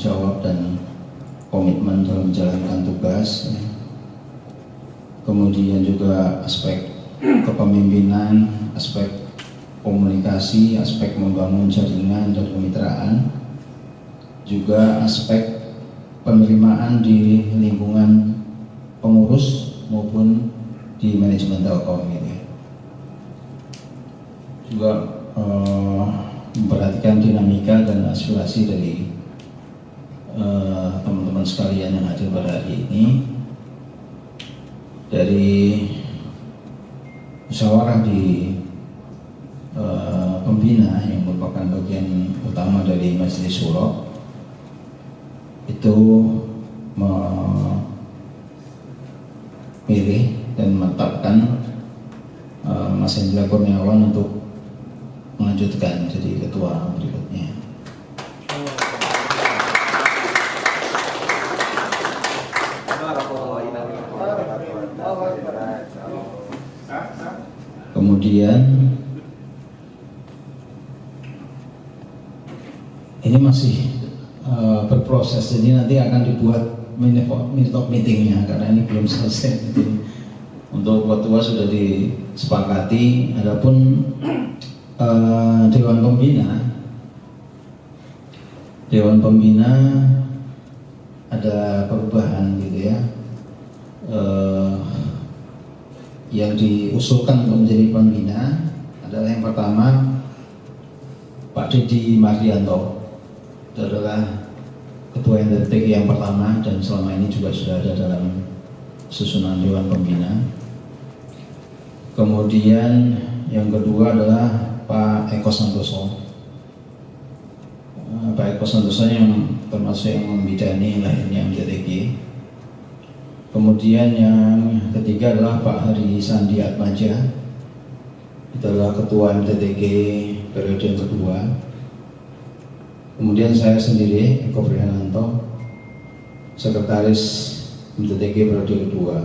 jawab dan komitmen dalam menjalankan tugas. Kemudian juga aspek kepemimpinan, aspek komunikasi, aspek membangun jaringan dan kemitraan, juga aspek penerimaan di lingkungan pengurus maupun di manajemen Telkom gitu ya. Juga memperhatikan dinamika dan aspirasi dari teman-teman sekalian yang hadir pada hari ini. Dari musyawarah di pembina yang merupakan bagian utama dari Majelis Syuro itu memilih dan menetapkan Mas Hendra Kurniawan untuk melanjutkan jadi ketua berikutnya. Kemudian ini masih berproses, jadi nanti akan dibuat mini-talk meetingnya karena ini belum selesai. Untuk ketua sudah disepakati. Adapun Dewan Pembina ada perubahan gitu ya. Yang diusulkan untuk menjadi pembina adalah yang pertama Pak Didi Mardianto, itu adalah ketua NTTG yang pertama dan selama ini juga sudah ada dalam susunan Dewan Pembina. Kemudian yang kedua adalah Pak Eko Santoso. Pak Eko Santoso yang termasuk yang membidani lahirnya MTTG. Kemudian yang ketiga adalah Pak Hari Sandi Atmaja, itu adalah ketua MTTG periode yang kedua. Kemudian saya sendiri, Eko Prihananto, sekretaris MTTG periode kedua.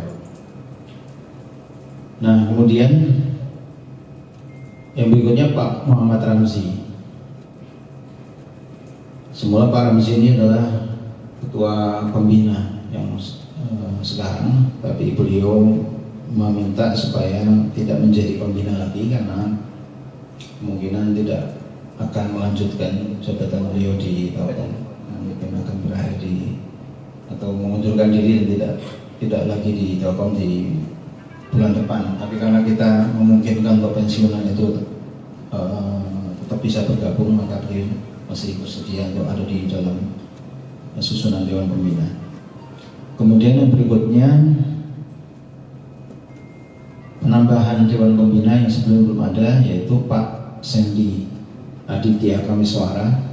Nah, kemudian yang berikutnya Pak Muhammad Ramzi. Semula Pak Ramzi ini adalah ketua pembina yang sekarang, tapi beliau meminta supaya tidak menjadi pembina lagi karena kemungkinan tidak akan melanjutkan jabatan beliau di Telkom, mungkin akan berakhir atau mengundurkan diri dan tidak lagi di Telkom di bulan depan. Tapi karena kita memungkinkan untuk pensiunan itu tetap bisa bergabung, maka beliau masih bersedia untuk ada di dalam susunan Dewan Pembina. Kemudian yang berikutnya penambahan Dewan Pembina yang sebelum belum ada, yaitu Pak Sendi Aditya Kamiswara,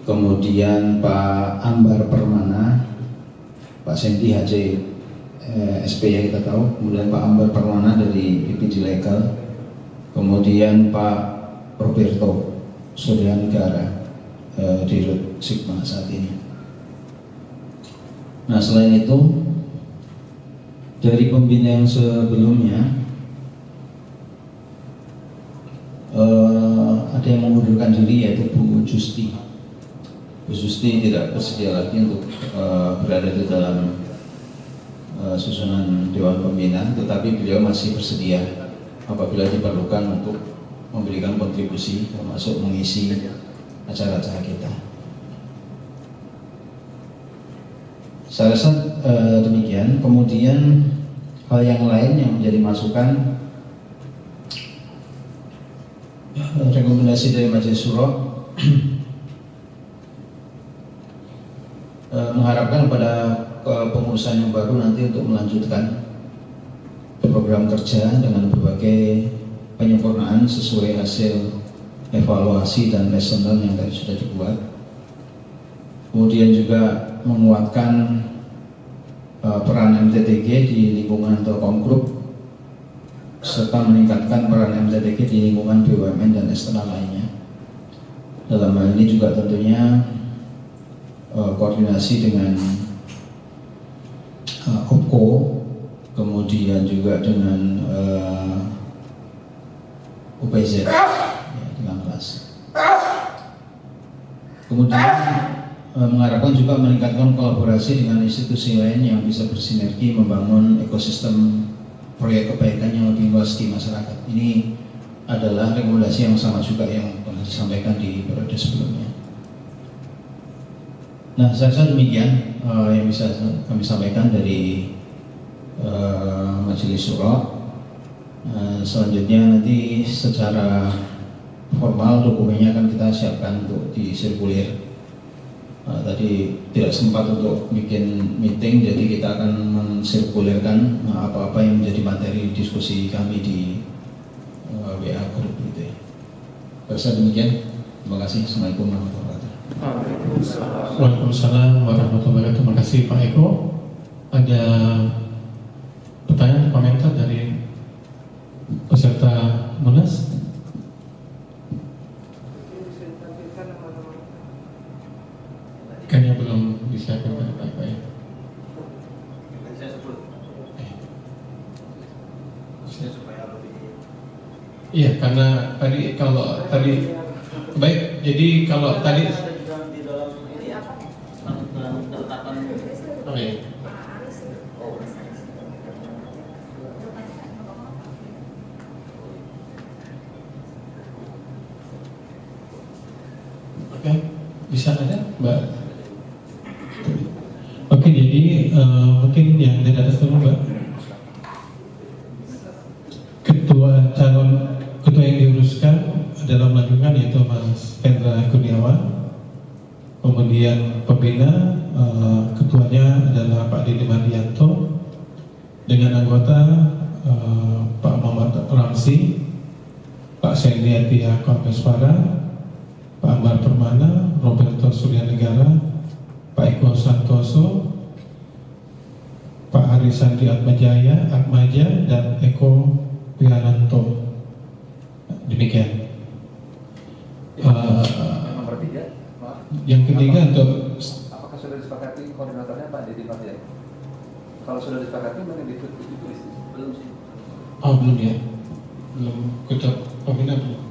kemudian Pak Ambar Permana, Pak Sendi HC SP yang kita tahu, kemudian Pak Ambar Permana dari PPD Legal, kemudian Pak Roberto Suryanegara di Rut Sigma saat ini. Nah, selain itu dari pembina yang sebelumnya ada yang mengundurkan diri, yaitu Bu Justi. Bu Justi tidak bersedia lagi untuk berada di dalam susunan Dewan Pembina, tetapi beliau masih bersedia apabila diperlukan untuk memberikan kontribusi termasuk mengisi acara-acara kita. Saya rasa demikian. Kemudian hal yang lain yang menjadi masukan, rekomendasi dari Majelis Syuro mengharapkan pada kepengurusan yang baru nanti untuk melanjutkan program kerja dengan berbagai penyempurnaan sesuai hasil evaluasi dan lesson learned yang tadi sudah dibuat. Kemudian juga menguatkan peran MTTG di lingkungan Telkom Group serta meningkatkan peran MTTG di lingkungan BUMN dan eksternal lainnya. Dalam hal ini juga tentunya koordinasi dengan OPCO, kemudian juga dengan UPZ, ya, dengan kelas. Kemudian mengharapkan juga meningkatkan kolaborasi dengan institusi lain yang bisa bersinergi membangun ekosistem proyek kebaikan yang lebih luas di masyarakat. Ini adalah rekomendasi yang sama juga yang pernah disampaikan di periode sebelumnya. Nah, saya rasa demikian yang bisa kami sampaikan dari Majelis Syuro. Selanjutnya nanti secara formal dokumennya akan kita siapkan untuk disirkulir. Tadi tidak sempat untuk bikin meeting, jadi kita akan mensirkulirkan apa-apa yang menjadi materi diskusi kami di WA Group gitu ya. Saya demikian. Terima kasih. Assalamualaikum warahmatullahi wabarakatuh. Waalaikumsalam warahmatullahi wabarakatuh. Terima kasih Pak Eko. Ada pertanyaan, komentar dari peserta Munas? Kayaknya belum disiapkan Pak ya. Iya, karena tadi baik, jadi kalau tadi di dalam ini apa? Penetapan. oh iya. Oke, bisa ada Mbak? Oke, jadi mungkin yang dari atas dulu Mbak. Ketua yang diuruskan adalah melanjutkan yaitu Mas Hendra Kurniawan. Kemudian pembina ketuanya adalah Pak Didi Mardianto dengan anggota Pak Muhammad Ramsi, Pak Sendriatia Kompeswara, Pak Ambar Permana, Roberto Suryanegara, Pak Eko Santoso, Pak Harisandi Atmaja, dan Eko Piananto. Demikian. Nomor 3, maaf. Yang ketiga untuk Apakah sudah disepakati koordinatornya Pak Didi Mardian? Kalau sudah disepakati, mana ditulis? Belum sih. oh belum ya, belum ketua pembina belum.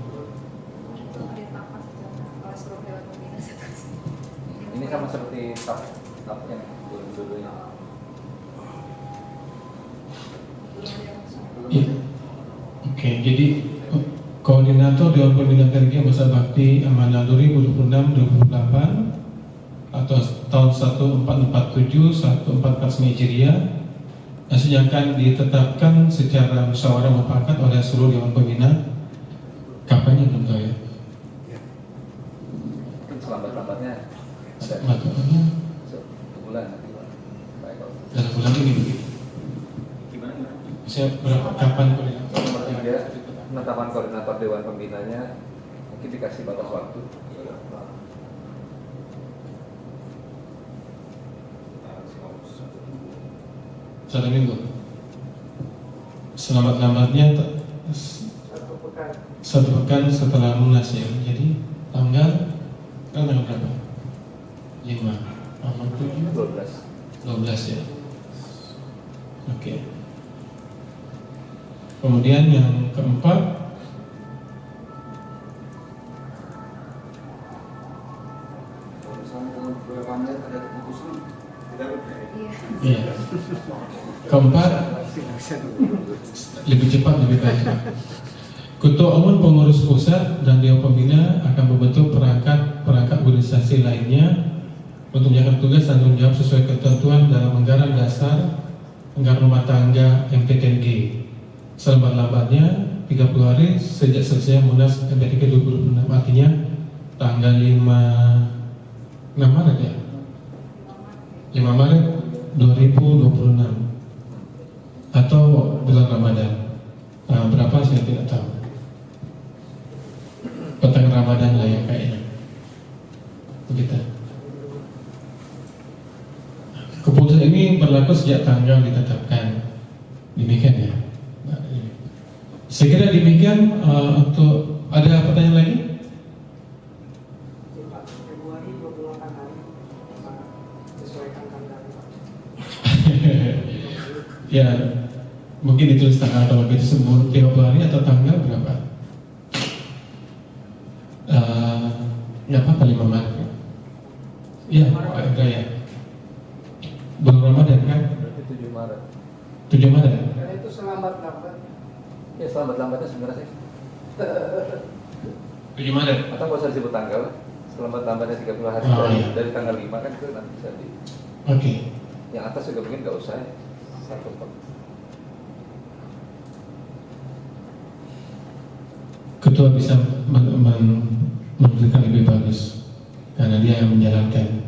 Ini sama seperti staff yang dulu-dulunya. Iya. Oke, jadi koordinator Dewan Pembina Energi Masa Bakti Amanah 2006-2028 atau tahun 1447-1449 Hijriah yang akan ditetapkan secara musyawarah mufakat oleh seluruh Dewan Pembina. Kapannya belum tahu ya. Mungkin selambat-lambatnya ada Matanya sebulan nanti Pak Eko. dalam bulan ini begitu. Gimana? Saya berapa kapan koordinator? Nomor 3, penetapan koordinator Dewan Pembinanya mungkin dikasih batas waktu. Satu minggu. Selamat-lambatnya satu pekan setelah Munas ya. Jadi tanggal berapa? 5, 7, 12 ya. Oke. Kemudian yang keempat, iya. Keempat, lebih cepat lebih baik. Ketua Umum Pengurus Pusat dan Dewan Pembina akan membentuk perangkat organisasi lainnya untuk menjalankan tugas dan tanggung jawab sesuai ketentuan dalam anggaran dasar anggaran rumah tangga MPTNG. Selambat-lambatnya 30 hari sejak selesai Munas MPTNG 2026, artinya tanggal 5 Maret ya. 5 Maret 2026 atau bulan Ramadan. Berapa saya tidak tahu. Petang Ramadan lah ya kayaknya. Begitu. Keputusan ini berlaku sejak tanggal ditetapkan. Demikian ya. Saya kira demikian. Untuk ada pertanyaan lagi? Februari 28 hari sesuaikan tanggal. Ya, mungkin ditulis tanggal kalau itu sebut 30 hari atau tanggal berapa? Nggak apa-apa 5 Maret. Ya, Pak Indra ya. Bulan Ramadan kan? Berarti 7 Maret. 7 Maret. Karena itu selambat-lambat. Ya selambat-lambatnya sebenarnya sih. 7 Maret. Atau nggak usah disebut tanggal, selambat-lambatnya 30 hari Oh, dari, iya. dari tanggal 5 kan itu nanti bisa di. Oke. Yang atas juga mungkin nggak usah ya. Satu kok. Ketua bisa memberikan lebih bagus karena dia yang menjalankan.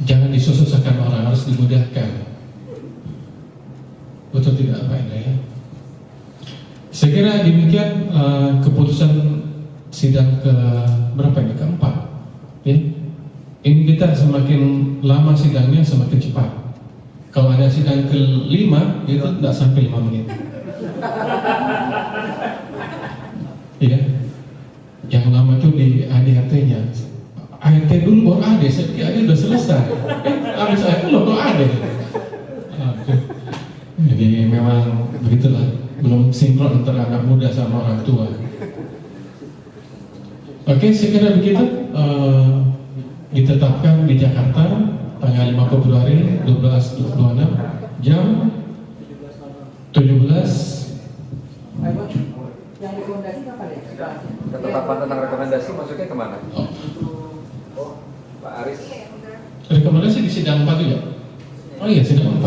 Jangan disusahkan orang, harus dimudahkan. Betul tidak Pak Indra ya? Saya kira demikian keputusan sidang ke berapa ini? Keempat. Ya. Ini kita semakin lama sidangnya semakin cepat. Kalau ada sidang kelima itu tidak sampai 5 menit. Iya. Yang lama itu di ADRT-nya. ART dulu baru AD, saya pikir AD sudah selesai. Habis ART loh kok AD. Jadi memang begitulah, belum sinkron antara anak muda sama orang tua. Oke, saya kira begitu. Ditetapkan di Jakarta tanggal 5 Februari 12.26 jam 17. Yang rekomendasi kapan ya? Ketetapan tentang rekomendasi maksudnya kemana? Oh, Pak Aris. Rekomendasi di sidang 4 juga? Oh iya, sidang 4.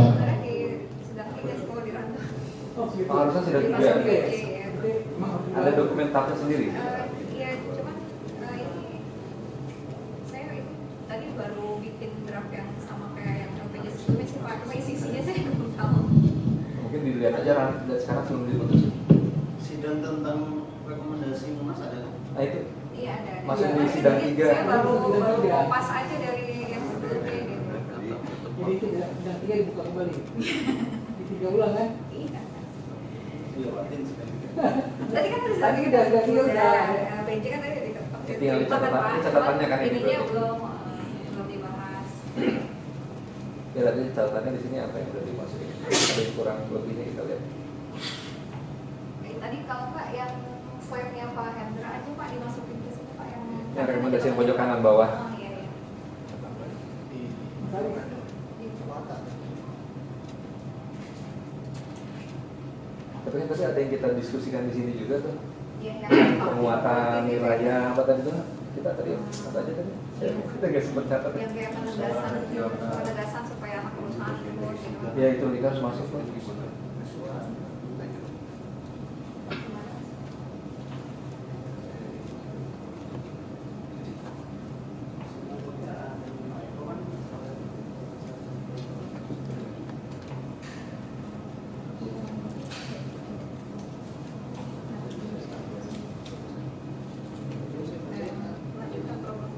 Oh, harusnya sudah juga. Ada dokumentasi sendiri. Iya, cuman ini saya itu tadi baru bikin draft yang sama kayak yang LPJ sebelumnya sih Pak, cuma isinya saya belum tahu. Mungkin dilihat aja dan sekarang belum diputus. Sidang tentang rekomendasi Munas ada kan? Nah itu Iya ada. Masih di Jadi sidang 3. Saya baru kopas aja dari yang sebelumnya gitu. Jadi itu yang 3 dibuka kembali. Di 3 ulang kan? Iya. Iya, Batin sekali. Tadi kan udah Tadi udah. LPJ kan tadi diketok. Tinggal dicatat, catatannya kan ini Ininya berarti. belum dibahas. Ya tadi catatannya di sini apa yang sudah dimasukin? Ada yang kurang lebihnya kita lihat. Tadi kalau Pak yang slide-nya Pak Hendra aja Pak dimasukin ke sini Pak Yang rekomendasi yang pojok kanan bawah. Oh iya iya. Tapi kan tadi ada yang kita diskusikan di sini juga tuh. Iya, yang Penguatan wilayah apa tadi tuh? Kita tadi apa aja tadi? Kita nggak sempat catat. yang kayak penegasan supaya anak perusahaan itu gitu. Ya itu kita harus masuk tuh. Melanjutkan program.